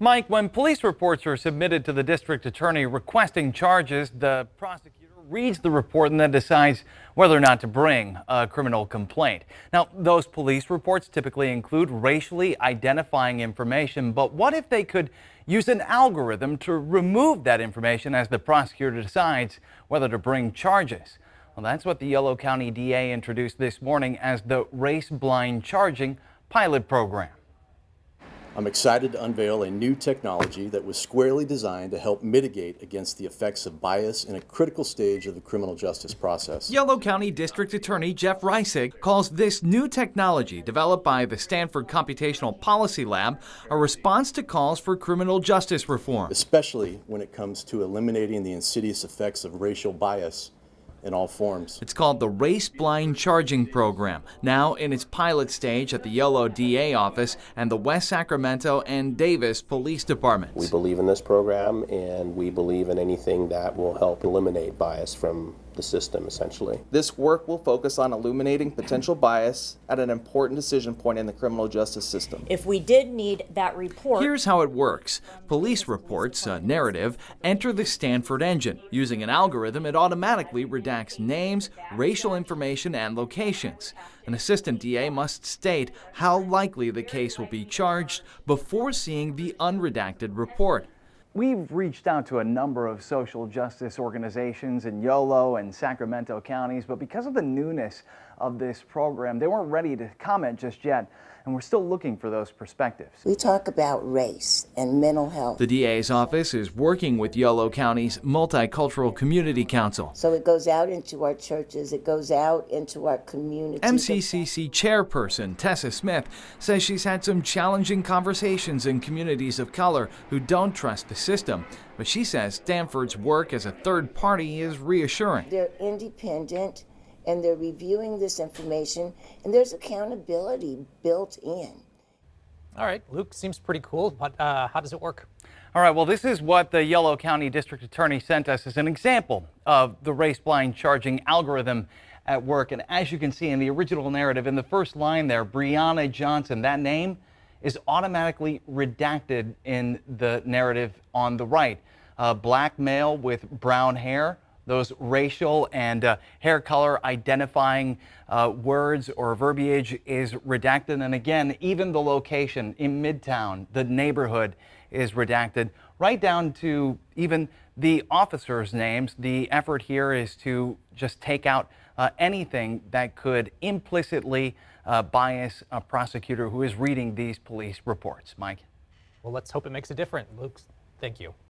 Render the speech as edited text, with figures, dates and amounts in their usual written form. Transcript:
Mike, when police reports are submitted to the district attorney requesting charges, the prosecutor reads the report and then decides whether or not to bring a criminal complaint. Now, those police reports typically include racially identifying information, but what if they could use an algorithm to remove that information as the prosecutor decides whether to bring charges? Well, that's what the Yolo County DA introduced this morning as the race-blind charging pilot program. I'm excited to unveil a new technology that was squarely designed to help mitigate against the effects of bias in a critical stage of the criminal justice process. Yolo County District Attorney Jeff Reisig calls this new technology developed by the Stanford Computational Policy Lab a response to calls for criminal justice reform. Especially when it comes to eliminating the insidious effects of racial bias in all forms. It's called the Race-Blind Charging Program, now in its pilot stage at the Yolo DA office and the West Sacramento and Davis Police Departments. We believe in this program, and we believe in anything that will help eliminate bias from the system, essentially. This work will focus on illuminating potential bias at an important decision point in the criminal justice system. If we did need that report... Here's how it works. Police reports, a narrative, enter the Stanford engine. Using an algorithm, it automatically redacts names, racial information, and locations. An assistant DA must state how likely the case will be charged before seeing the unredacted report. We've reached out to a number of social justice organizations in Yolo and Sacramento counties, but because of the newness of this program, they weren't ready to comment just yet, and we're still looking for those perspectives. We talk about race and mental health. The DA's office is working with Yolo County's Multicultural Community Council. So it goes out into our churches, it goes out into our communities. MCCC chairperson Tessa Smith says she's had some challenging conversations in communities of color who don't trust the system. But she says Stanford's work as a third party is reassuring. They're independent and they're reviewing this information, and there's accountability built in. All right, Luke, seems pretty cool, but how does it work? All right, well, this is what the Yolo County District Attorney sent us as an example of the race-blind charging algorithm at work. And as you can see in the original narrative, in the first line there, Breonna Johnson, that name is automatically redacted in the narrative on the right. Black male with brown hair. Those racial and hair color identifying words or verbiage is redacted. And again, even the location in Midtown, the neighborhood is redacted, right down to even the officers' names. The effort here is to just take out anything that could implicitly bias a prosecutor who is reading these police reports. Mike? Well, let's hope it makes a difference. Luke, thank you.